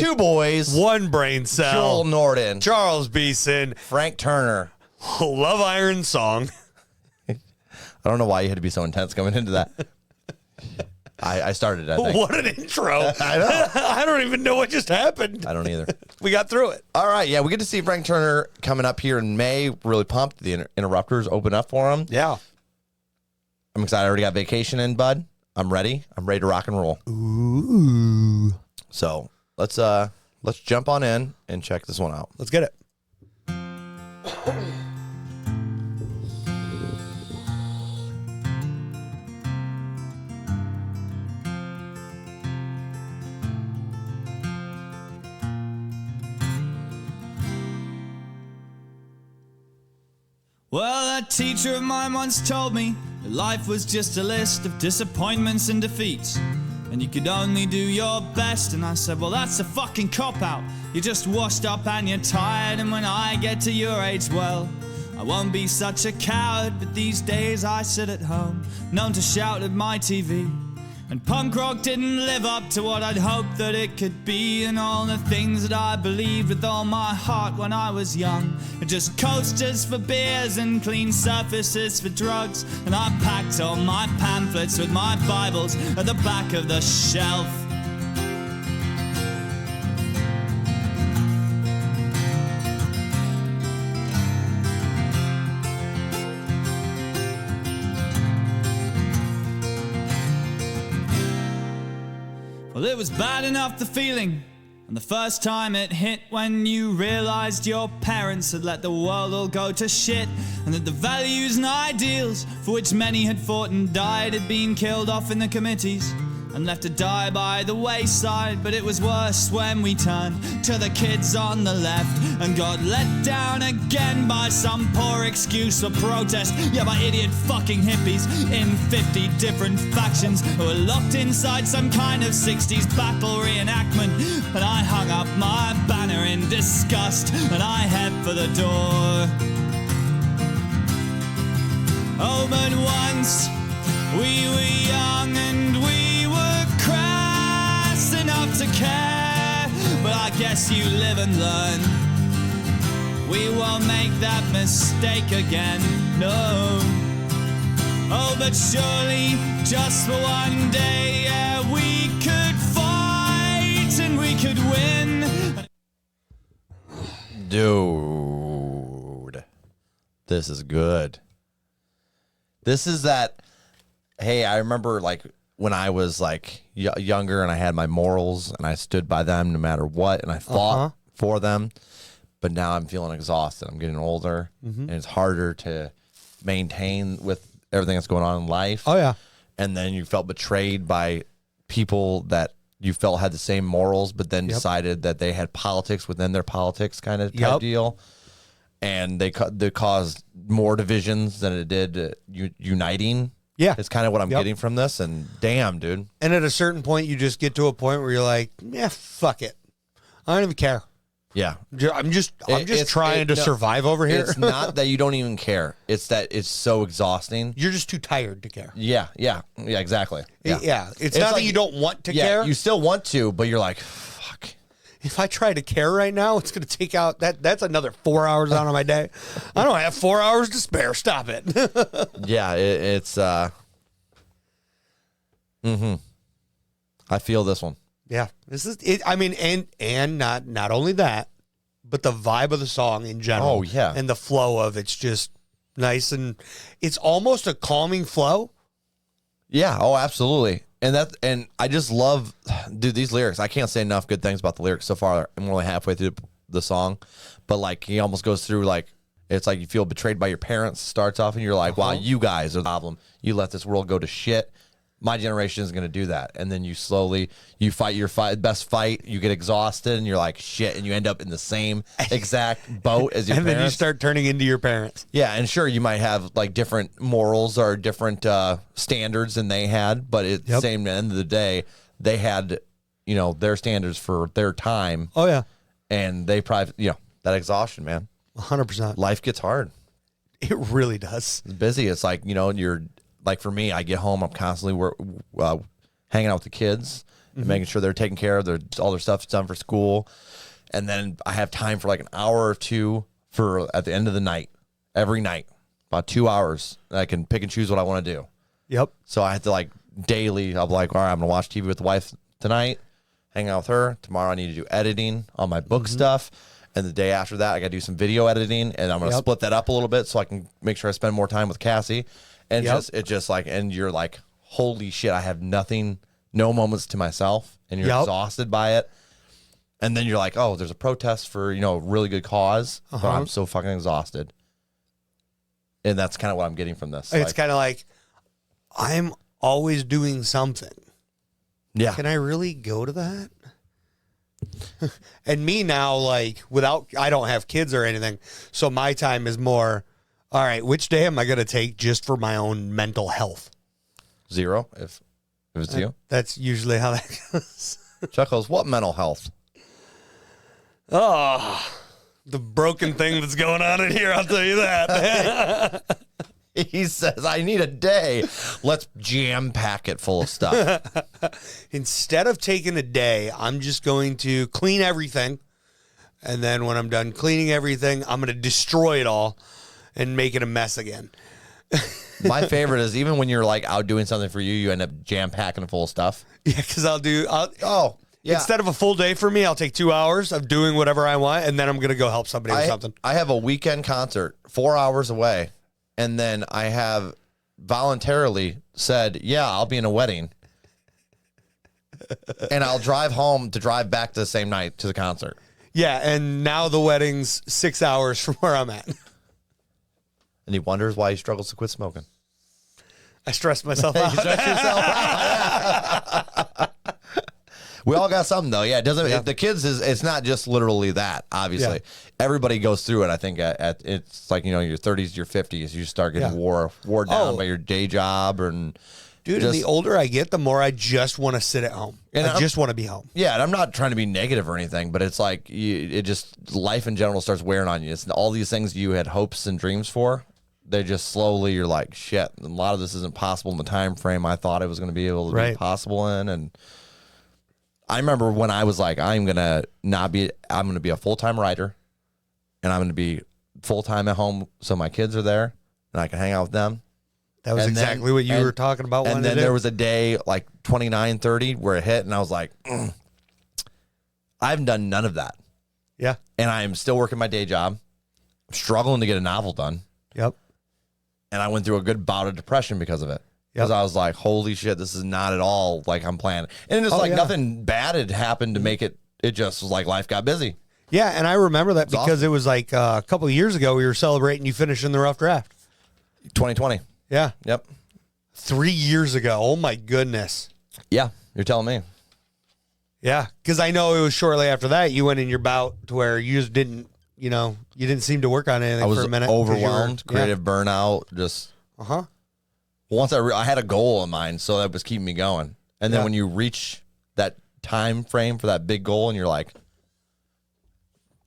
Two boys. One brain cell. Joel Norden. Charles Beeson. Frank Turner. Love Iron song. I don't know why you had to be so intense coming into that. I started it, I think. What an intro. I know. I don't even know what just happened. I don't either. We got through it. All right, yeah, we get to see Frank Turner coming up here in May. Really pumped. The Interrupters open up for him. Yeah. I'm excited. I already got vacation in, bud. I'm ready. I'm ready to rock and roll. Ooh. So let's jump on in and check this one out. Let's get it. Well, a teacher of mine once told me that life was just a list of disappointments and defeats, and you could only do your best. And I said, well, that's a fucking cop-out. You're just washed up and you're tired, and when I get to your age, well, I won't be such a coward. But these days I sit at home, known to shout at my TV. And punk rock didn't live up to what I'd hoped that it could be, and all the things that I believed with all my heart when I was young are just coasters for beers and clean surfaces for drugs. And I packed all my pamphlets with my Bibles at the back of the shelf. Well, it was bad enough, the feeling, and the first time it hit when you realized your parents had let the world all go to shit, and that the values and ideals for which many had fought and died had been killed off in the committees and left to die by the wayside. But it was worse when we turned to the kids on the left and got let down again by some poor excuse for protest. Yeah, by idiot fucking hippies in 50 different factions who were locked inside some kind of 60s battle reenactment. And I hung up my banner in disgust and I head for the door. Oh, but once we were young and we were crass enough to care. But I guess you live and learn. We won't make that mistake again, no. Oh, but surely just for one day, yeah, we could fight and we could win. Dude, this is good. This is that, hey, I remember like when I was like younger and I had my morals and I stood by them no matter what and I fought for them. But now I'm feeling exhausted. I'm getting older and it's harder to maintain with everything that's going on in life. Oh, yeah. And then you felt betrayed by people that you felt had the same morals, but then decided that they had politics within their politics kind of type deal. And they caused more divisions than it did uniting. Yeah. It's kind of what I'm getting from this. And damn, dude. And at a certain point, you just get to a point where you're like, yeah, fuck it. I don't even care. Yeah. I'm just trying to survive over here. It's not that you don't even care. It's that it's so exhausting. You're just too tired to care. Yeah, exactly. Yeah. It's not that you don't want to care. You still want to, but you're like, fuck. If I try to care right now, it's going to take out that's another 4 hours out of my day. I don't have 4 hours to spare. Stop it. Yeah, it's I feel this one. Yeah, this is it. I mean, and not only that, but the vibe of the song in general. Oh, yeah. And the flow of it's just nice, and it's almost a calming flow. Yeah, oh, absolutely. And I just love, dude, these lyrics. I can't say enough good things about the lyrics so far. I'm only halfway through the song, but like he almost goes through like it's like you feel betrayed by your parents. Starts off and you're like, wow, you guys are the problem. You let this world go to shit. My generation is going to do that. And then you slowly, you fight your best fight, you get exhausted, and you're like, shit, and you end up in the same exact boat as your and parents. then you start turning into your parents. Yeah, and sure, you might have like different morals or different standards than they had, but at the same end of the day, they had, their standards for their time. Oh, yeah. And they probably, that exhaustion, man. 100%. Life gets hard. It really does. It's busy. It's like, you're... Like for me, I get home, I'm constantly hanging out with the kids, and making sure they're taken care of, all their stuff's done for school. And then I have time for like an hour or two for at the end of the night, every night, about 2 hours. I can pick and choose what I want to do. Yep. So I have to like daily, I'm like, all right, I'm going to watch TV with the wife tonight, hang out with her. Tomorrow I need to do editing on my book stuff. And the day after that, I got to do some video editing, and I'm going to split that up a little bit so I can make sure I spend more time with Cassie. And and you're like, holy shit, I have nothing, no moments to myself, and you're exhausted by it. And then you're like, oh, there's a protest for, a really good cause, but I'm so fucking exhausted. And that's kind of what I'm getting from this. It's kind of like, I'm always doing something. Yeah. Can I really go to that? And me now, like, I don't have kids or anything, so my time is more, all right, which day am I going to take just for my own mental health? 0, if it's you. That's usually how that goes. Chuckles, what mental health? Oh, the broken thing that's going on in here, I'll tell you that. He says, I need a day. Let's jam pack it full of stuff. Instead of taking a day, I'm just going to clean everything. And then when I'm done cleaning everything, I'm going to destroy it all and make it a mess again. My favorite is even when you're like out doing something for you, you end up jam packing it full of stuff. Yeah, because Yeah. Instead of a full day for me, I'll take 2 hours of doing whatever I want, and then I'm going to go help somebody with something. I have a weekend concert 4 hours away, and then I have voluntarily said, yeah, I'll be in a wedding. And I'll drive home to drive back to the same night to the concert. Yeah, and now the wedding's 6 hours from where I'm at. And he wonders why he struggles to quit smoking. I stressed myself out. You stress yourself out. We all got something though. Yeah, it doesn't. The kids it's not just literally that. Obviously, everybody goes through it. I think it's like your 30s, your 50s, you start getting wore down by your day job and. Dude, and the older I get, the more I just want to sit at home. And I just want to be home. Yeah, and I'm not trying to be negative or anything, but it's like life in general starts wearing on you. It's all these things you had hopes and dreams for. They just slowly, you're like, shit. A lot of this isn't possible in the time frame I thought it was going to be able to be possible in. And I remember when I was like, I'm going to be a full-time writer, and I'm going to be full-time at home so my kids are there and I can hang out with them. That was exactly what you were talking about. And then there was a day like 29, 30 where it hit, and I was like, I haven't done none of that. Yeah. And I am still working my day job. I'm struggling to get a novel done. Yep. And I went through a good bout of depression because of it. Because I was like, holy shit, this is not at all like I'm planning. And it's nothing bad had happened to make it. It just was like life got busy. Yeah, and I remember that because it was like a couple of years ago we were celebrating you finishing the Rough Draft. 2020. Yeah. Yep. 3 years ago. Oh, my goodness. Yeah, you're telling me. Yeah, because I know it was shortly after that you went in your bout to where you just didn't, you didn't seem to work on anything for a minute. I was overwhelmed, creative burnout, just... Once I had a goal in mind, so that was keeping me going. And then when you reach that time frame for that big goal and you're like,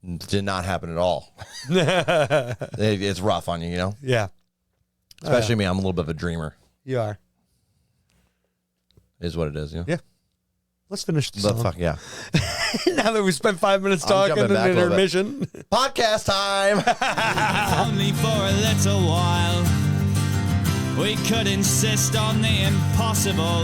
it did not happen at all. It's rough on you, Yeah. Especially me. I'm a little bit of a dreamer. You are. Is what it is, Yeah. Let's finish the song. Fuck yeah. Now that we spent 5 minutes talking in an intermission. Podcast time. Only for a little while. We could insist on the impossible.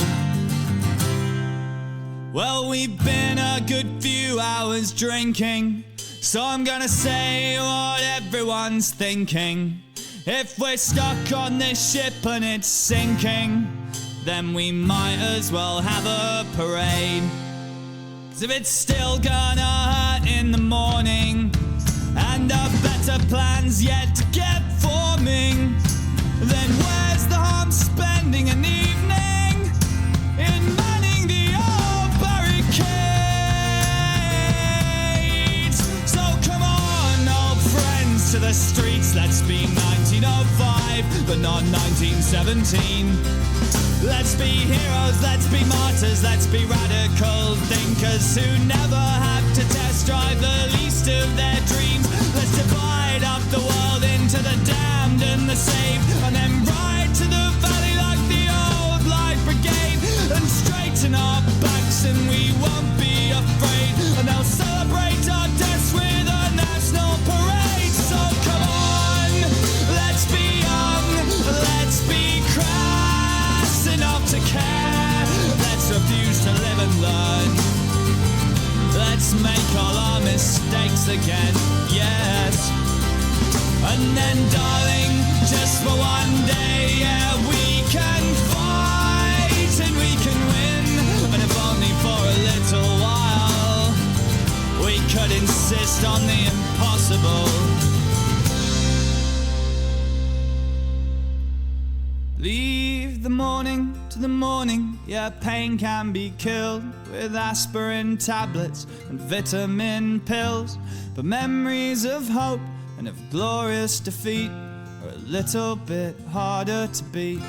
Well, we've been a good few hours drinking, so I'm gonna say what everyone's thinking. If we're stuck on this ship and it's sinking, then we might as well have a parade. 'Cause if it's still gonna hurt in the morning, and a better plan's yet to get forming, then where's the harm spending an evening in manning the old barricades? So come on, old friends, to the streets. Let's be 1905, but not 1917. Let's be heroes, let's be martyrs, let's be radical thinkers who never have to test drive the least of their dreams. Let's divide up the world into the damned and the saved, and then ride to the valley like the old life brigade, and straighten our backs and we let's make all our mistakes again, yes. And then, darling, just for one day, yeah, we can fight and we can win. And if only for a little while, we could insist on the impossible. Leave the morning to the morning, yeah, pain can be killed with aspirin tablets and vitamin pills. But memories of hope and of glorious defeat are a little bit harder to beat.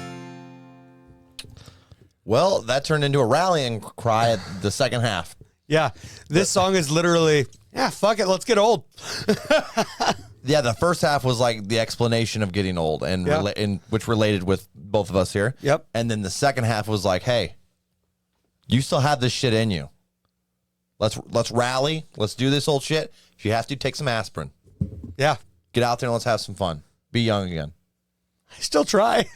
Well, that turned into a rallying cry at the second half. Yeah, this song is literally, yeah, fuck it, let's get old. Yeah, the first half was like the explanation of getting old, and Yeah. which related with both of us here. Yep. And then the second half was like, hey, you still have this shit in you. Let's rally. Let's do this old shit. If you have to, take some aspirin. Yeah, Get out there and let's have some fun. Be young again. I still try.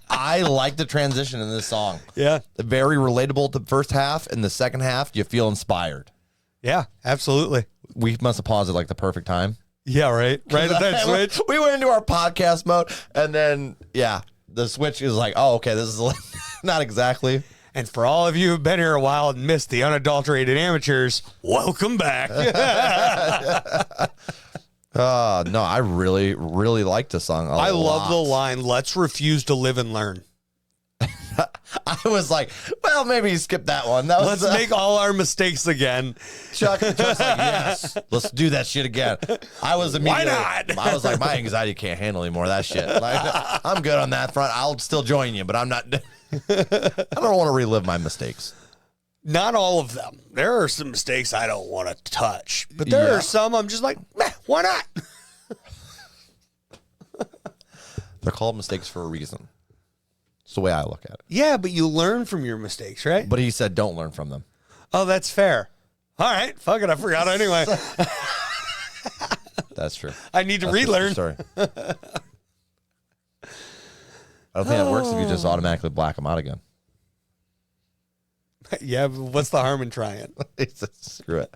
I like the transition in this song. Yeah, Very relatable to the first half, and the second half, you feel inspired. yeah, absolutely. We must have paused at like the perfect time. Yeah, right at that switch. We went into our podcast mode, and then, yeah, the switch is like, oh, okay, this is not exactly. And for all of you who've been here a while and missed the unadulterated amateurs, welcome back. No, I really, really like this song a I lot. love the line, let's refuse to live and learn. I was like, well, maybe skip that one. That was Let's make all our mistakes again. Chuck's like, yes, let's do that shit again. I was immediately, not? I was like, my anxiety can't handle any more of that shit. Like, I'm good on that front. I'll still join you, but I'm not. I don't want to relive my mistakes. Not all of them. There are some mistakes I don't want to touch, but there Yeah. are some I'm just like, meh, why not? They're called mistakes for a reason. It's the way I look at it. Yeah, but you learn from your mistakes, right? But he said, don't learn from them. Oh, that's fair. All right, fuck it, I forgot anyway. That's true. I need to That's a true relearn. story. I don't think that works if you just automatically black them out again. Yeah, but what's the harm in trying? Screw it.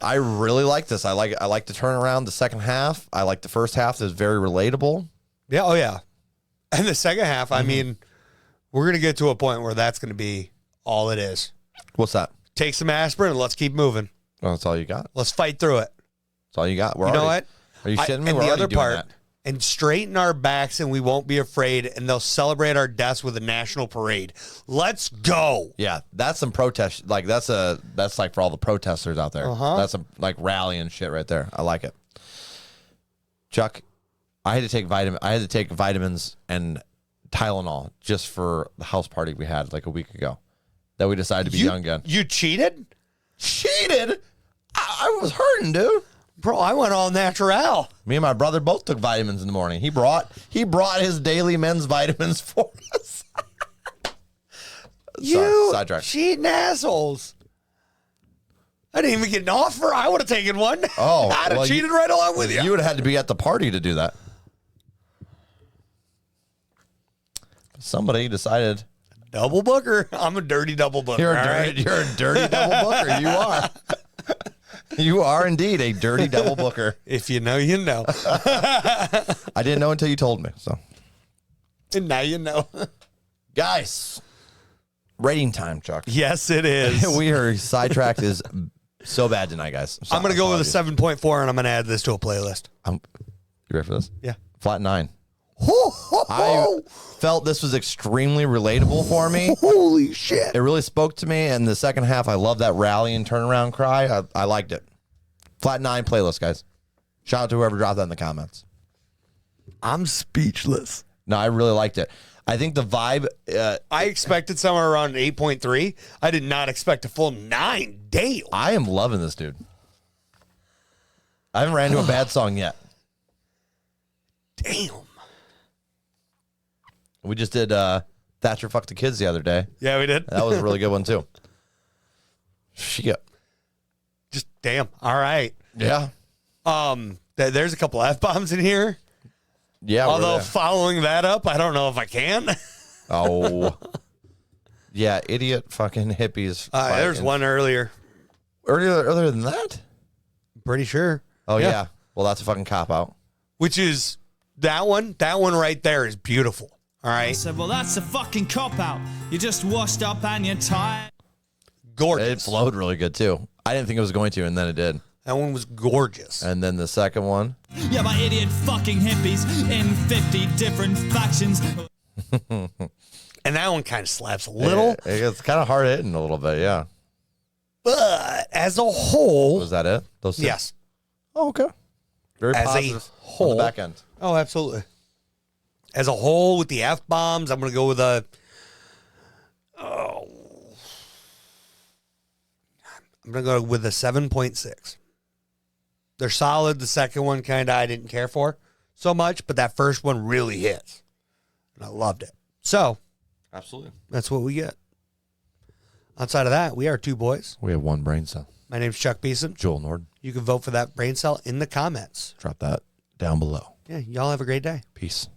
I really like this. I like the turnaround, the second half. I like the first half. That's very relatable. Yeah, oh yeah. And the second half, I mean, we're going to get to a point where that's going to be all it is. What's that? Take some aspirin and let's keep moving. Well, that's all you got. Let's fight through it. That's all you got. We're You know already- what? Are you shitting me? And We're the already other doing part, that. and straighten our backs and we won't be afraid, and they'll celebrate our deaths with a national parade. Let's go. Yeah, that's some protest. Like that's like for all the protesters out there. Uh-huh. That's some like rallying shit right there. I like it. Chuck, I had to take vitamins and Tylenol just for the house party we had like a week ago. That we decided to be young again. You cheated? Cheated? I was hurting, dude. Bro, I went all natural. Me and my brother both took vitamins in the morning. He brought his daily men's vitamins for us. You sidetrack. cheating assholes. I didn't even get an offer. I would have taken one. Oh, I'd have well, cheated right along with you. You would have had to be at the party to do that. Somebody decided. Double booker. I'm a dirty double booker. You're all a right? dirty double booker. You are. You are indeed a dirty double booker. If you know, you know. I didn't know until you told me. So, And now you know. guys, rating time, Chuck. Yes, it is. We are sidetracked is so bad tonight, guys. I'm going to go with a 7.4 and I'm going to add this to a playlist. You ready for this? Yeah. Flat 9. Ho, ho, I ho. felt this was extremely relatable for me. Holy shit. It really spoke to me. And the second half, I love that rally and turnaround cry. I liked it. Flat 9 playlist, guys. Shout out to whoever dropped that in the comments. I'm speechless. No, I really liked it. I think the vibe. I expected somewhere around an 8.3. I did not expect a full 9. Damn. I am loving this, dude. I haven't ran into a bad song yet. Damn. We just did Thatcher Fuck the Kids the other day. Yeah, we did. That was a really good one, too. Shit. Just damn. All right. Yeah. There's a couple F-bombs in here. Yeah. Although following that up, I don't know if I can. Oh. Yeah, idiot fucking hippies. There's fighting. one earlier. Earlier than that? Pretty sure. Oh yeah. Well, that's a fucking cop out. Which is that one. That one right there is beautiful. All I right. said, well, that's a fucking cop-out. You're just washed up and you're tired. Gorgeous. It flowed really good too. I didn't think it was going to, and then it did. That one was gorgeous. And then the second one. Yeah, my idiot fucking hippies in 50 different factions. And that one kind of slaps a little. It's kind of hard hitting a little bit, yeah. But as a whole. Was that it? Those two? Yes. Oh, okay. Very As a positive on whole. the back end. Oh, absolutely. As a whole, with the F-bombs, I'm going to go with a... I'm going to go with a 7.6. They're solid. The second one kind of I didn't care for so much, but that first one really hits. And I loved it. So, Absolutely. that's what we get. Outside of that, we are two boys. We have one brain cell. My name's Chuck Beeson. Joel Nord. You can vote for that brain cell in the comments. Drop that down below. Yeah, y'all have a great day. Peace.